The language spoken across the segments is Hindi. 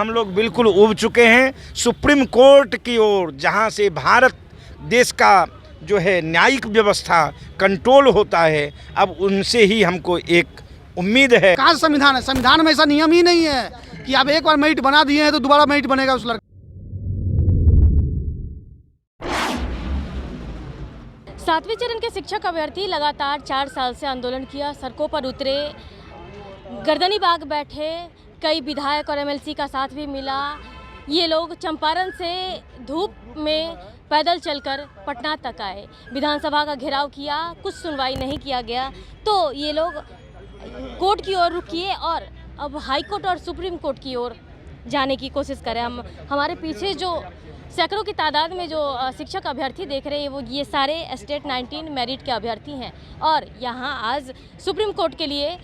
हम लोग बिल्कुल उब चुके हैं सुप्रीम कोर्ट की ओर, जहां से भारत देश का जो है न्यायिक व्यवस्था कंट्रोल होता है। अब उनसे ही हमको एक उम्मीद है। कहाँ से संविधान है? संविधान में ऐसा नियम ही नहीं है कि आप एक बार मेरिट बना दिए हैं तो दोबारा मेरिट बनेगा उस लड़के। सातवें चरण के शिक्षक अभ्यर्थी लगातार 4 साल से आंदोलन किया, सड़कों पर उतरे, गर्दनी बाग बैठे, कई विधायक और एमएलसी का साथ भी मिला। ये लोग चंपारण से धूप में पैदल चलकर पटना तक आए, विधानसभा का घेराव किया, कुछ सुनवाई नहीं किया गया तो ये लोग कोर्ट की ओर रुख किए और अब हाई कोर्ट और सुप्रीम कोर्ट की ओर जाने की कोशिश करें। हमारे पीछे जो सैकड़ों की तादाद में जो शिक्षक अभ्यर्थी देख रहे हैं वो ये सारे स्टेट 19 मेरिट के अभ्यर्थी हैं और यहाँ आज सुप्रीम कोर्ट के लिए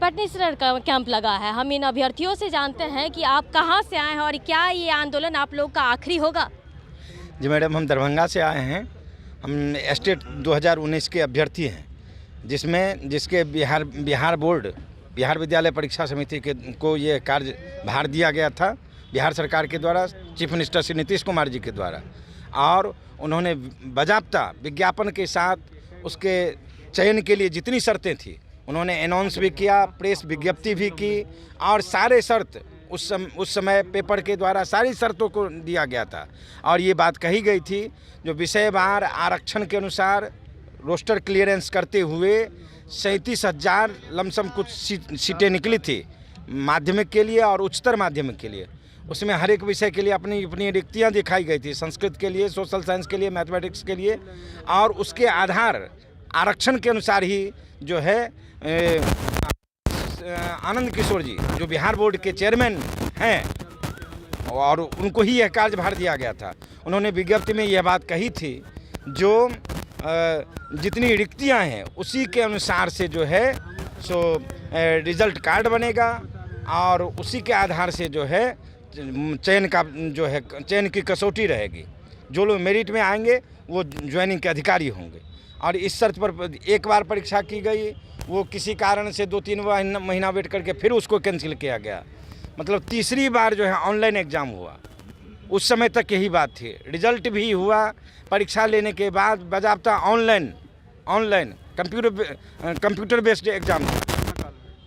पैटर्निस्टर का कैंप लगा है। हम इन अभ्यर्थियों से जानते हैं कि आप कहाँ से आए हैं और क्या ये आंदोलन आप लोग का आखिरी होगा। जी मैडम, हम दरभंगा से आए हैं। हम स्टेट 2019 के अभ्यर्थी हैं, जिसके बिहार बोर्ड, बिहार विद्यालय परीक्षा समिति को ये कार्य भार दिया गया था बिहार सरकार के द्वारा, चीफ मिनिस्टर श्री नीतीश कुमार जी के द्वारा, और उन्होंने बाज़ाब्ता विज्ञापन के साथ उसके चयन के लिए जितनी शर्तें थी उन्होंने अनाउंस भी किया, प्रेस विज्ञप्ति भी की और सारे शर्त उस समय पेपर के द्वारा सारी शर्तों को दिया गया था। और ये बात कही गई थी जो विषयवार आरक्षण के अनुसार रोस्टर क्लियरेंस करते हुए 37,000 लमसम कुछ सीटें निकली थी माध्यमिक के लिए और उच्चतर माध्यमिक के लिए। उसमें हर एक विषय के लिए अपनी अपनी रिक्तियाँ दिखाई गई थी, संस्कृत के लिए, सोशल साइंस के लिए, मैथमेटिक्स के लिए, और उसके आधार आरक्षण के अनुसार ही जो है आनंद किशोर जी जो बिहार बोर्ड के चेयरमैन हैं और उनको ही यह कार्यभार दिया गया था। उन्होंने विज्ञप्ति में यह बात कही थी जो जितनी रिक्तियां हैं उसी के अनुसार से जो है सो रिजल्ट कार्ड बनेगा और उसी के आधार से जो है चयन की कसौटी रहेगी। जो लोग मेरिट में आएंगे वो ज्वाइनिंग के अधिकारी होंगे। और इस शर्त पर एक बार परीक्षा की गई, वो किसी कारण से 2-3 महीना वेट करके फिर उसको कैंसिल किया गया। मतलब तीसरी बार जो है ऑनलाइन एग्ज़ाम हुआ। उस समय तक यही बात थी। रिजल्ट भी हुआ परीक्षा लेने के बाद बाज़ाब्ता ऑनलाइन कंप्यूटर बेस्ड एग्ज़ाम था।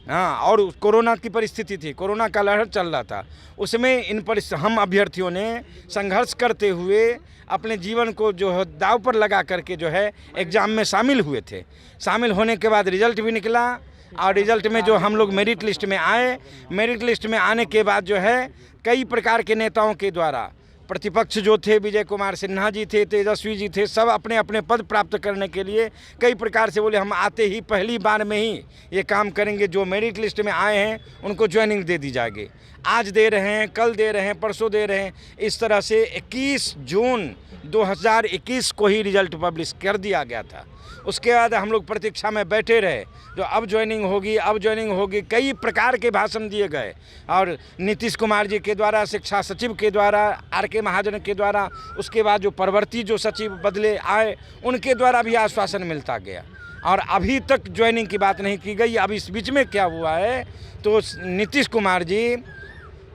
हाँ, और कोरोना की परिस्थिति थी, कोरोना का लहर चल रहा था। उसमें हम अभ्यर्थियों ने संघर्ष करते हुए अपने जीवन को जो है दांव पर लगा करके जो है एग्ज़ाम में शामिल हुए थे। शामिल होने के बाद रिजल्ट भी निकला और रिजल्ट में जो हम लोग मेरिट लिस्ट में आए, मेरिट लिस्ट में आने के बाद जो है कई प्रकार के नेताओं के द्वारा, प्रतिपक्ष जो थे विजय कुमार सिन्हा जी थे, तेजस्वी जी थे, सब अपने अपने पद प्राप्त करने के लिए कई प्रकार से बोले हम आते ही पहली बार में ही ये काम करेंगे, जो मेरिट लिस्ट में आए हैं उनको ज्वाइनिंग दे दी जाएगी। आज दे रहे हैं, कल दे रहे हैं, परसों दे रहे हैं। इस तरह से 21 जून 2021 को ही रिजल्ट पब्लिश कर दिया गया था। उसके बाद हम लोग प्रतीक्षा में बैठे रहे जो अब ज्वाइनिंग होगी। कई प्रकार के भाषण दिए गए और नीतीश कुमार जी के द्वारा, शिक्षा सचिव के द्वारा, RK महाजन के द्वारा, उसके बाद जो प्रवर्ती जो सचिव बदले आए उनके द्वारा भी आश्वासन मिलता गया और अभी तक ज्वाइनिंग की बात नहीं की गई। अब इस बीच में क्या हुआ है तो नीतीश कुमार जी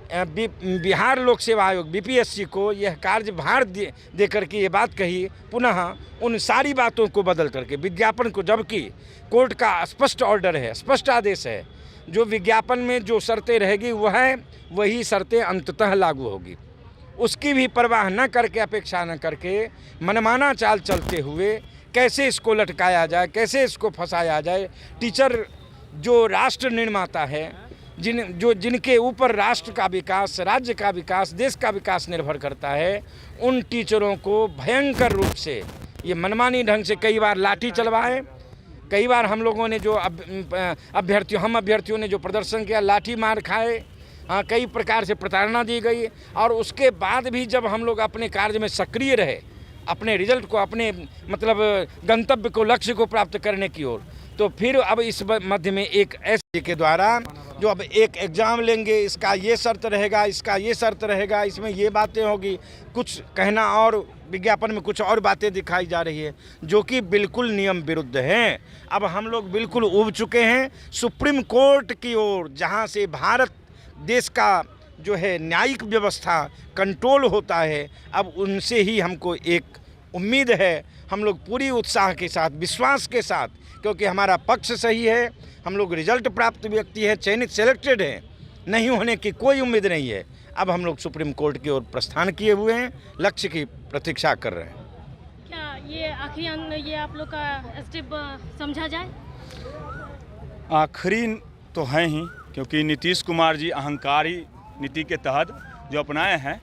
बिहार लोक सेवा आयोग BPSC को यह कार्यभार दे करके ये बात कही, पुनः उन सारी बातों को बदल करके विज्ञापन को, जबकि कोर्ट का स्पष्ट ऑर्डर है, स्पष्ट आदेश है, जो विज्ञापन में जो शर्तें रहेगी वही शर्तें अंततः लागू होगी। उसकी भी परवाह न करके, अपेक्षा न करके, मनमाना चाल चलते हुए कैसे इसको लटकाया जाए, कैसे इसको फंसाया जाए। टीचर जो राष्ट्र निर्माता है, जिनके ऊपर राष्ट्र का विकास, राज्य का विकास, देश का विकास निर्भर करता है, उन टीचरों को भयंकर रूप से ये मनमानी ढंग से कई बार लाठी चलवाए। कई बार हम लोगों ने जो अभ्यर्थियों ने जो प्रदर्शन किया, लाठी मार खाए, कई प्रकार से प्रताड़ना दी गई। और उसके बाद भी जब हम लोग अपने कार्य में सक्रिय रहे, अपने रिजल्ट को, अपने मतलब गंतव्य को, लक्ष्य को प्राप्त करने की ओर, तो फिर अब इस मध्य में एक ऐसे के द्वारा जो अब एक एग्ज़ाम लेंगे, इसका ये शर्त रहेगा, इसका ये शर्त रहेगा, इसमें ये बातें होगी, कुछ कहना और विज्ञापन में कुछ और बातें दिखाई जा रही है जो कि बिल्कुल नियम विरुद्ध हैं। अब हम लोग बिल्कुल उब चुके हैं सुप्रीम कोर्ट की ओर, जहां से भारत देश का जो है न्यायिक व्यवस्था कंट्रोल होता है, अब उनसे ही हमको एक उम्मीद है। हम लोग पूरी उत्साह के साथ, विश्वास के साथ, क्योंकि हमारा पक्ष सही है, हम लोग रिजल्ट प्राप्त व्यक्ति है, चयनित सेलेक्टेड है, नहीं होने की कोई उम्मीद नहीं है। अब हम लोग सुप्रीम कोर्ट की ओर प्रस्थान किए हुए हैं, लक्ष्य की प्रतीक्षा कर रहे हैं। क्या ये आखिरी ये आप लोग का स्टेप समझा जाए? आखिरी तो है ही, क्योंकि नीतीश कुमार जी अहंकारी नीति के तहत जो अपनाए हैं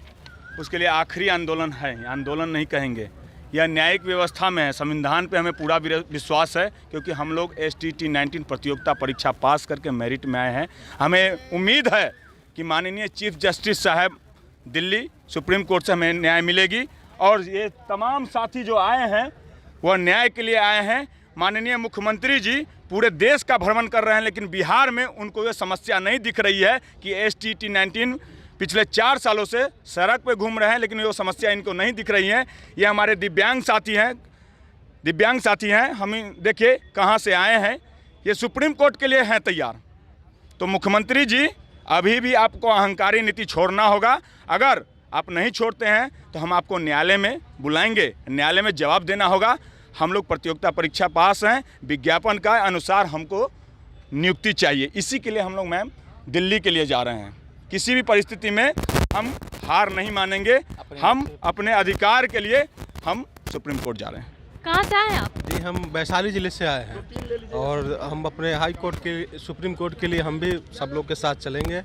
उसके लिए आखिरी आंदोलन है। आंदोलन नहीं कहेंगे, यह न्यायिक व्यवस्था में है। संविधान पे हमें पूरा विश्वास है, क्योंकि हम लोग STT 19 प्रतियोगिता परीक्षा पास करके मेरिट में आए हैं। हमें उम्मीद है कि माननीय चीफ जस्टिस साहब दिल्ली सुप्रीम कोर्ट से हमें न्याय मिलेगी, और ये तमाम साथी जो आए हैं वह न्याय के लिए आए हैं। माननीय मुख्यमंत्री जी पूरे देश का भ्रमण कर रहे हैं, लेकिन बिहार में उनको ये समस्या नहीं दिख रही है कि STT 19 पिछले 4 सालों से सड़क पे घूम रहे हैं, लेकिन वो समस्या इनको नहीं दिख रही है। ये हमारे दिव्यांग साथी हैं। हम देखिए कहाँ से आए हैं, ये सुप्रीम कोर्ट के लिए हैं तैयार। तो मुख्यमंत्री जी अभी भी आपको अहंकारी नीति छोड़ना होगा। अगर आप नहीं छोड़ते हैं तो हम आपको न्यायालय में बुलाएंगे, न्यायालय में जवाब देना होगा। हम लोग प्रतियोगिता परीक्षा पास हैं, विज्ञापन का अनुसार हमको नियुक्ति चाहिए। इसी के लिए हम लोग मैम दिल्ली के लिए जा रहे हैं। किसी भी परिस्थिति में हम हार नहीं मानेंगे। हम अपने अधिकार के लिए हम सुप्रीम कोर्ट जा रहे हैं। कहाँ से आए आप? जी, हम वैशाली ज़िले से आए हैं, और हम अपने हाई कोर्ट के, सुप्रीम कोर्ट के लिए हम भी सब लोग के साथ चलेंगे,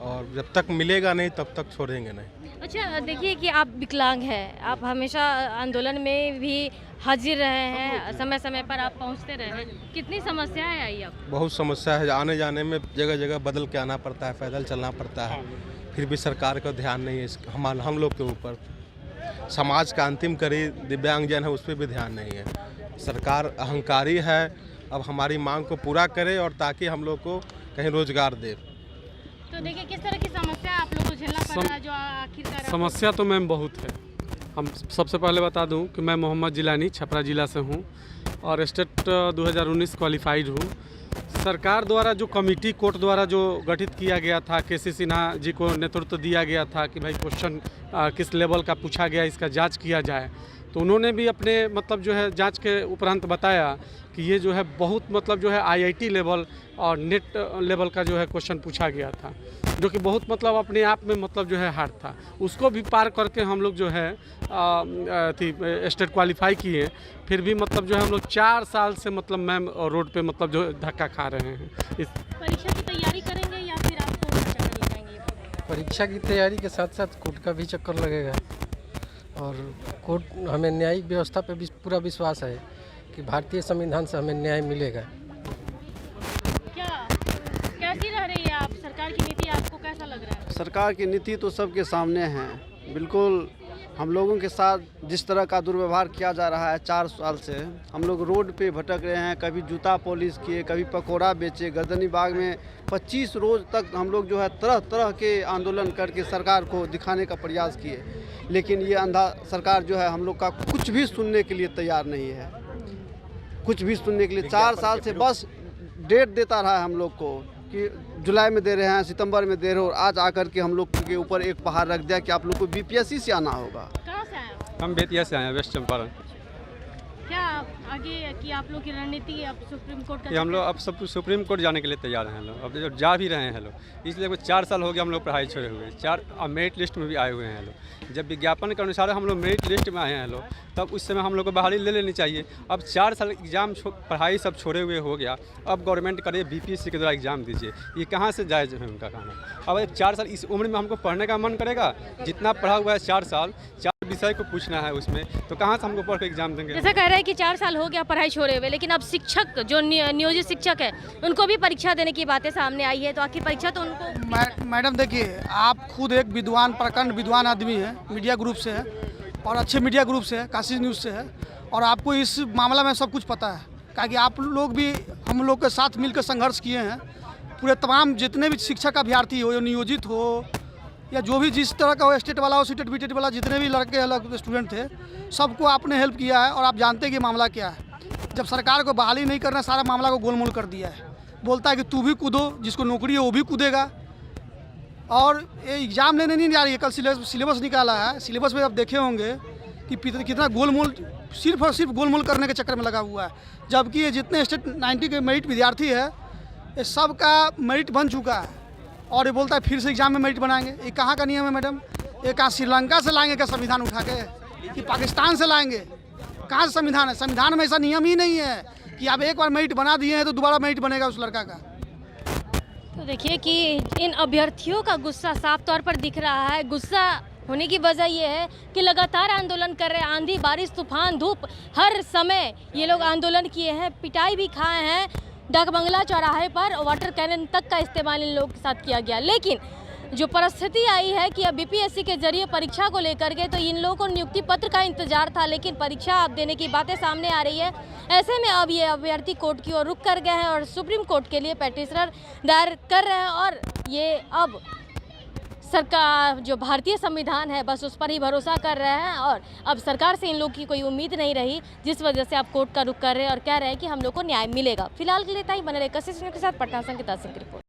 और जब तक मिलेगा नहीं तब तक छोड़ेंगे नहीं। अच्छा, देखिए कि आप विकलांग हैं, आप हमेशा आंदोलन में भी हाजिर रहे हैं, समय समय पर आप पहुंचते रहे हैं। कितनी समस्याएं आई अब? बहुत समस्या है, आने जाने में जगह जगह बदल के आना पड़ता है, पैदल चलना पड़ता है, फिर भी सरकार का ध्यान नहीं है हम लोग के ऊपर। समाज का अंतिम कड़ी दिव्यांगजन है, उस पर भी ध्यान नहीं है। सरकार अहंकारी है। अब हमारी मांग को पूरा करे, और ताकि हम लोग को कहीं रोजगार दे। तो देखिए किस तरह की समस्या आप लोग को झेलना पड़ रहा है, जो आखिरकार समस्या तो मैम बहुत है। हम सबसे पहले बता दूं कि मैं मोहम्मद जिलानी छपरा ज़िला से हूं, और स्टेट 2019 क्वालिफाइड हूं। सरकार द्वारा जो कमेटी कोर्ट द्वारा जो गठित किया गया था, KC सिन्हा जी को नेतृत्व दिया गया था कि भाई क्वेश्चन किस लेवल का पूछा गया, इसका जांच किया जाए, तो उन्होंने भी अपने मतलब जो है जांच के उपरांत बताया कि ये जो है बहुत मतलब जो है IIT लेवल और नेट लेवल का जो है क्वेश्चन पूछा गया था, जो कि बहुत मतलब अपने आप में मतलब जो है हार्ड था। उसको भी पार करके हम लोग जो है स्टेट क्वालिफाई किए। फिर भी मतलब जो है हम लोग 4 साल से मतलब मैम रोड पे मतलब जो धक्का खा रहे हैं। इस परीक्षा की तैयारी करेंगे या फिर आपको चक्कर लगाएंगे? परीक्षा की तैयारी के साथ साथ कोर्ट का भी चक्कर लगेगा, और कोर्ट, हमें न्यायिक व्यवस्था पे भी पूरा विश्वास है कि भारतीय संविधान से हमें न्याय मिलेगा। कैसी रह रही है आप, सरकार की नीति आपको कैसा लग रहा है? सरकार की नीति तो सबके सामने है। बिल्कुल हम लोगों के साथ जिस तरह का दुर्व्यवहार किया जा रहा है 4 साल से, हम लोग रोड पे भटक रहे हैं, कभी जूता पॉलिश किए, कभी पकोड़ा बेचे। गर्दनी बाग में 25 रोज तक हम लोग जो है तरह तरह के आंदोलन करके सरकार को दिखाने का प्रयास किए, लेकिन ये अंधा सरकार जो है हम लोग का कुछ भी सुनने के लिए तैयार नहीं है। कुछ भी सुनने के लिए 4 साल से बस डेट देता रहा है हम लोग को कि जुलाई में दे रहे हैं, सितंबर में दे रहे हो, और आज आकर के हम लोग के ऊपर एक पहाड़ रख दिया कि आप लोग को BPSC से आना होगा। कहाँ से आए आप? हम बेतिया से आए हैं, वेस्ट चंपारण। क्या आगे की आप लोग की रणनीति अब सुप्रीम कोर्ट का? कि हम लोग अब सब सुप्रीम कोर्ट जाने के लिए तैयार हैं लोग, अब जो जा भी रहे हैं लोग। इसलिए कुछ 4 साल हो गया हम लोग पढ़ाई छोड़े हुए, 4 मेरिट लिस्ट में भी आए हुए हैं लोग। जब विज्ञापन के अनुसार हम लोग मेरिट लिस्ट में आए हैं लोग, तब उस समय हम लोग को बहाली ले लेनी चाहिए। अब 4 साल एग्ज़ाम पढ़ाई सब छोड़े हुए हो गया, अब गवर्नमेंट करे BPSC के द्वारा एग्ज़ाम दीजिए, ये कहाँ से जायज़ है उनका कहना। अब 4 साल इस उम्र में हमको पढ़ने का मन करेगा? जितना पढ़ा हुआ है 4 साल, 4 विषय को पूछना है उसमें, तो कहाँ से हमको पढ़ के एग्जाम देंगे? जैसा कह रहे हैं कि 4 साल हो गया पढ़ाई छोड़े हुए, लेकिन अब शिक्षक जो नियोजित शिक्षक है उनको भी परीक्षा देने की बातें सामने आई है, तो आखिर परीक्षा तो उनको। मैडम देखिए, आप खुद एक विद्वान, प्रखंड विद्वान आदमी है, मीडिया ग्रुप से है, और अच्छे मीडिया ग्रुप से है, काशी न्यूज़ से है, और आपको इस मामला में सब कुछ पता है, क्योंकि आप लोग भी हम लोग के साथ मिलकर संघर्ष किए हैं। पूरे तमाम जितने भी शिक्षक अभ्यर्थी हो, या नियोजित हो, या जो भी जिस तरह का हो, स्टेट वाला हो, सीटेट बीटेट वाला, जितने भी लड़के अलग स्टूडेंट थे, सबको आपने हेल्प किया है। और आप जानते हैं कि मामला क्या है। जब सरकार को बहाली नहीं करना, सारा मामला को गोलमोल कर दिया है। बोलता है कि तू भी कूदो, जिसको नौकरी है वो भी कूदेगा। और ये एग्ज़ाम लेने नहीं जा रही है। कल सिलेबस निकाला है, सिलेबस में आप देखे होंगे कि कितना गोलमोल सिर्फ और सिर्फ गोलमोल करने के चक्कर में लगा हुआ है, जबकि ये जितने स्टेट 90 के मेरिट विद्यार्थी है ये सब का मेरिट बन चुका है और ये बोलता है फिर से एग्ज़ाम में मेरिट बनाएंगे। ये कहाँ का नियम है मैडम? ये कहाँ श्रीलंका से लाएंगे क्या संविधान उठा के, कि पाकिस्तान से लाएंगे? कहाँ से संविधान है? संविधान में ऐसा नियम ही नहीं है कि आप एक बार मेरिट बना दिए हैं तो दोबारा मेरिट बनेगा उस लड़का का। तो देखिए कि इन अभ्यर्थियों का गुस्सा साफ तौर पर दिख रहा है। गुस्सा होने की वजह यह है कि लगातार आंदोलन कर रहे हैं, आंधी बारिश तूफान धूप हर समय ये लोग आंदोलन किए हैं, पिटाई भी खाए हैं। डाक बंगला चौराहे पर वाटर कैनन तक का इस्तेमाल इन लोगों के साथ किया गया। लेकिन जो परिस्थिति आई है कि अब बीपीएससी के जरिए परीक्षा को लेकर के तो इन लोगों को नियुक्ति पत्र का इंतजार था, लेकिन परीक्षा अब देने की बातें सामने आ रही है। ऐसे में अब ये अभ्यर्थी कोर्ट की ओर रुख कर गए हैं और सुप्रीम कोर्ट के लिए पेटिशनर दायर कर रहे हैं और ये अब सरकार जो भारतीय संविधान है बस उस पर ही भरोसा कर रहे हैं और अब सरकार से इन लोग की कोई उम्मीद नहीं रही, जिस वजह से आप कोर्ट का रुख कर रहे हैं और कह रहे हैं कि हम लोग को न्याय मिलेगा। फिलहाल के लिए इतना ही। बने रहे कशिश के साथ, पटना से अंकिता सिंह की रिपोर्ट।